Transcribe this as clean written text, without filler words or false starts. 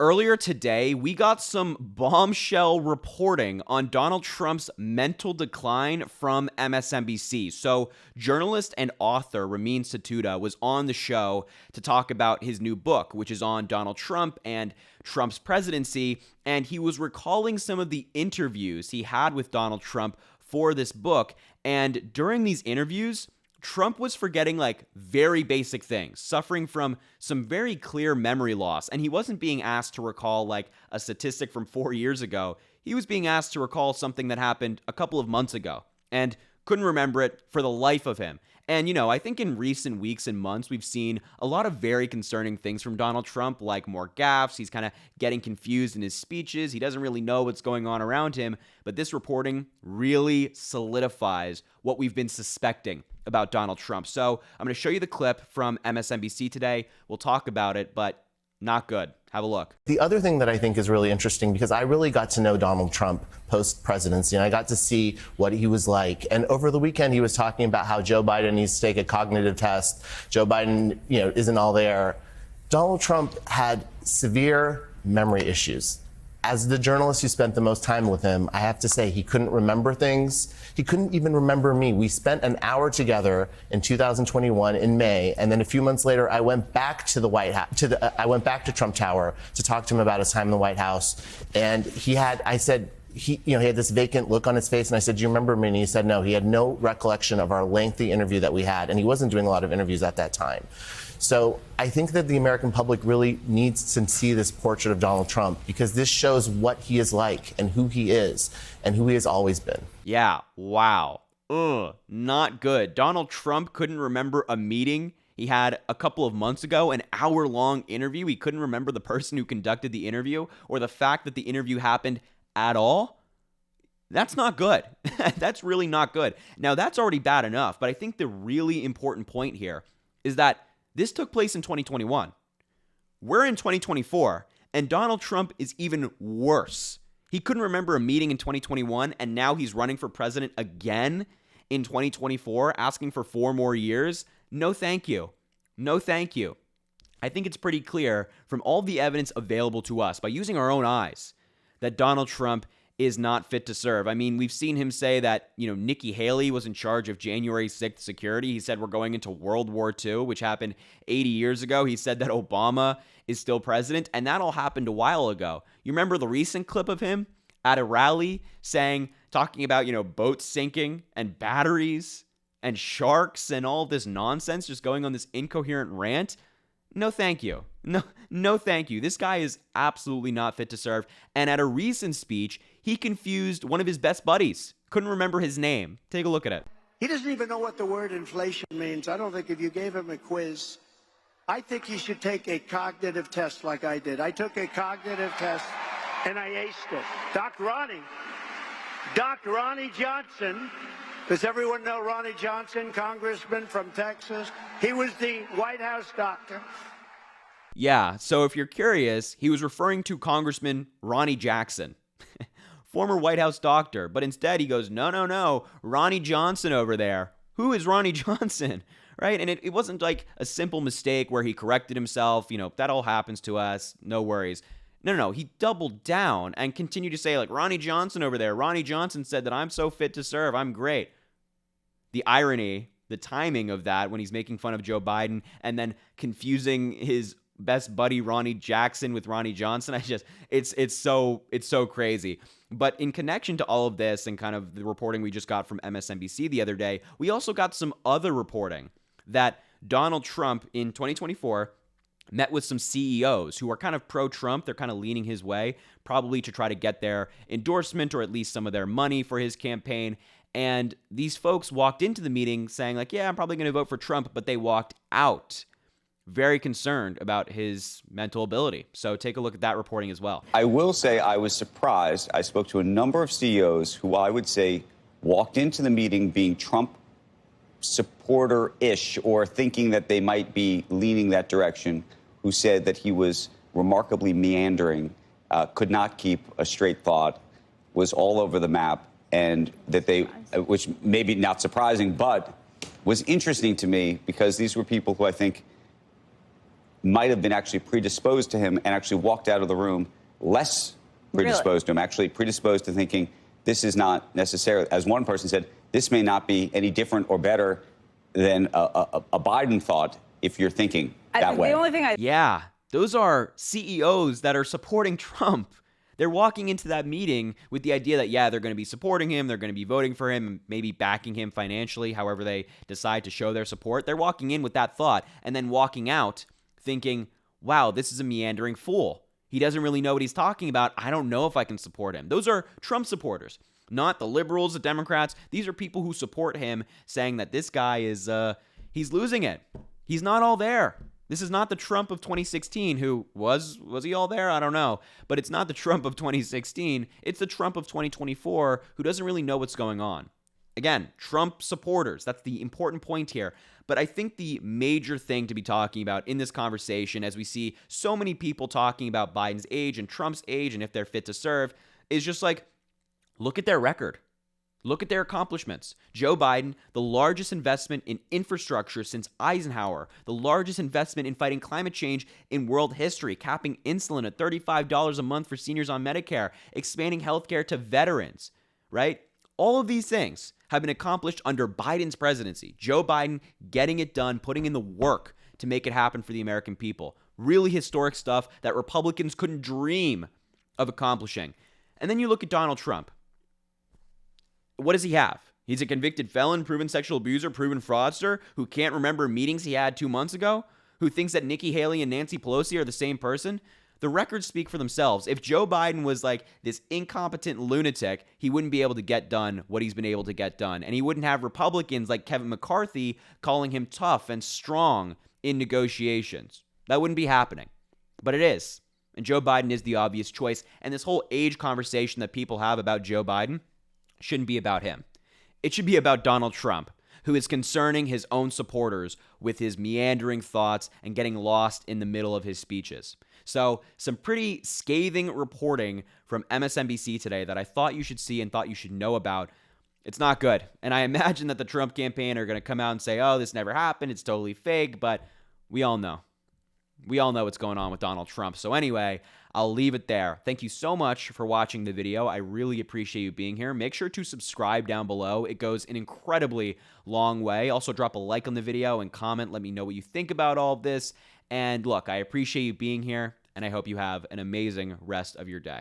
Earlier today, we got some bombshell reporting on Donald Trump's mental decline from MSNBC. So, journalist and author Ramin Satuda was on the show to talk about his new book, which is on Donald Trump and Trump's presidency. And he was recalling some of the interviews he had with Donald Trump for this book. And during these interviews, Trump was forgetting very basic things, suffering from some very clear memory loss. And he wasn't being asked to recall a statistic from 4 years ago. He was being asked to recall something that happened a couple of months ago and couldn't remember it for the life of him. And, I think in recent weeks and months, we've seen a lot of very concerning things from Donald Trump, like more gaffes. He's kind of getting confused in his speeches. He doesn't really know what's going on around him. But this reporting really solidifies what we've been suspecting about Donald Trump. So I'm going to show you the clip from MSNBC today. We'll talk about it, but not good. Have a look. The other thing that I think is really interesting, because I really got to know Donald Trump post-presidency, and I got to see what he was like. And over the weekend, he was talking about how Joe Biden needs to take a cognitive test. Joe Biden, isn't all there. Donald Trump had severe memory issues. As the journalist who spent the most time with him, I have to say he couldn't remember things. He couldn't even remember me. We spent an hour together in 2021 in May, and then a few months later, I went back to the White House. I went back to Trump Tower to talk to him about his time in the White House, and he had this vacant look on his face, and I said, "Do you remember me?" And he said, "No." He had no recollection of our lengthy interview that we had, and he wasn't doing a lot of interviews at that time. So I think that the American public really needs to see this portrait of Donald Trump, because this shows what he is like and who he is and who he has always been. Yeah, wow. Not good. Donald Trump couldn't remember a meeting he had a couple of months ago, an hour-long interview. He couldn't remember the person who conducted the interview or the fact that the interview happened at all. That's not good. That's really not good. Now, that's already bad enough, but I think the really important point here is that this took place in 2021. We're in 2024, and Donald Trump is even worse. He couldn't remember a meeting in 2021, and now he's running for president again in 2024, asking for 4 more years. No, thank you. No, thank you. I think it's pretty clear from all the evidence available to us by using our own eyes that Donald Trump is not fit to serve. I mean, we've seen him say that, Nikki Haley was in charge of January 6th security. He said we're going into World War II, which happened 80 years ago. He said that Obama is still president, and that all happened a while ago. You remember the recent clip of him at a rally talking about, boats sinking and batteries and sharks and all this nonsense, just going on this incoherent rant? No, thank you. No, thank you. This guy is absolutely not fit to serve. And at a recent speech, he confused one of his best buddies. Couldn't remember his name. Take a look at it. He doesn't even know what the word inflation means. I don't think if you gave him a quiz, I think he should take a cognitive test like I did. I took a cognitive test and I aced it. Dr. Ronnie Johnson. Does everyone know Ronnie Johnson, congressman from Texas? He was the White House doctor. Yeah, so if you're curious, he was referring to Congressman Ronnie Jackson, former White House doctor. But instead he goes, no, Ronnie Johnson over there. Who is Ronnie Johnson? Right? And it wasn't like a simple mistake where he corrected himself. That all happens to us. No worries. No. He doubled down and continued to say, Ronnie Johnson over there. Ronnie Johnson said that I'm so fit to serve. I'm great. The irony, the timing of that when he's making fun of Joe Biden and then confusing his best buddy Ronnie Jackson with Ronnie Johnson, it's so crazy. But in connection to all of this and kind of the reporting we just got from MSNBC the other day, we also got some other reporting that Donald Trump in 2024 met with some CEOs who are kind of pro-Trump. They're kind of leaning his way, probably to try to get their endorsement or at least some of their money for his campaign. And these folks walked into the meeting saying yeah, I'm probably going to vote for Trump, but they walked out very concerned about his mental ability. So take a look at that reporting as well. I will say I was surprised. I spoke to a number of CEOs who I would say walked into the meeting being Trump supporter-ish or thinking that they might be leaning that direction, who said that he was remarkably meandering, could not keep a straight thought, was all over the map, and that they, which maybe not surprising, but was interesting to me because these were people who I think might have been actually predisposed to him and actually walked out of the room less predisposed to him, actually predisposed to thinking this is not necessarily, as one person said, this may not be any different or better than a Biden thought if you're thinking that way. The only thing Yeah, those are CEOs that are supporting Trump. They're walking into that meeting with the idea that, yeah, they're going to be supporting him, they're going to be voting for him, maybe backing him financially, however they decide to show their support. They're walking in with that thought and then walking out thinking, wow, this is a meandering fool. He doesn't really know what he's talking about. I don't know if I can support him. Those are Trump supporters, not the liberals, the Democrats. These are people who support him, saying that this guy is, he's losing it. He's not all there. This is not the Trump of 2016 who was he all there? I don't know. But it's not the Trump of 2016. It's the Trump of 2024 who doesn't really know what's going on. Again, Trump supporters. That's the important point here. But I think the major thing to be talking about in this conversation, as we see so many people talking about Biden's age and Trump's age and if they're fit to serve, is just like, look at their record. Look at their accomplishments. Joe Biden, the largest investment in infrastructure since Eisenhower, the largest investment in fighting climate change in world history, capping insulin at $35 a month for seniors on Medicare, expanding healthcare to veterans, right? All of these things have been accomplished under Biden's presidency. Joe Biden getting it done, putting in the work to make it happen for the American people. Really historic stuff that Republicans couldn't dream of accomplishing. And then you look at Donald Trump. What does he have? He's a convicted felon, proven sexual abuser, proven fraudster who can't remember meetings he had 2 months ago, who thinks that Nikki Haley and Nancy Pelosi are the same person. The records speak for themselves. If Joe Biden was like this incompetent lunatic, he wouldn't be able to get done what he's been able to get done. And he wouldn't have Republicans like Kevin McCarthy calling him tough and strong in negotiations. That wouldn't be happening. But it is. And Joe Biden is the obvious choice. And this whole age conversation that people have about Joe Biden shouldn't be about him. It should be about Donald Trump, who is concerning his own supporters with his meandering thoughts and getting lost in the middle of his speeches. So, some pretty scathing reporting from MSNBC today that I thought you should see and thought you should know about. It's not good. And I imagine that the Trump campaign are going to come out and say, oh, this never happened, it's totally fake, but we all know. We all know what's going on with Donald Trump. So anyway, I'll leave it there. Thank you so much for watching the video. I really appreciate you being here. Make sure to subscribe down below. It goes an incredibly long way. Also, drop a like on the video and comment. Let me know what you think about all of this. And look, I appreciate you being here, and I hope you have an amazing rest of your day.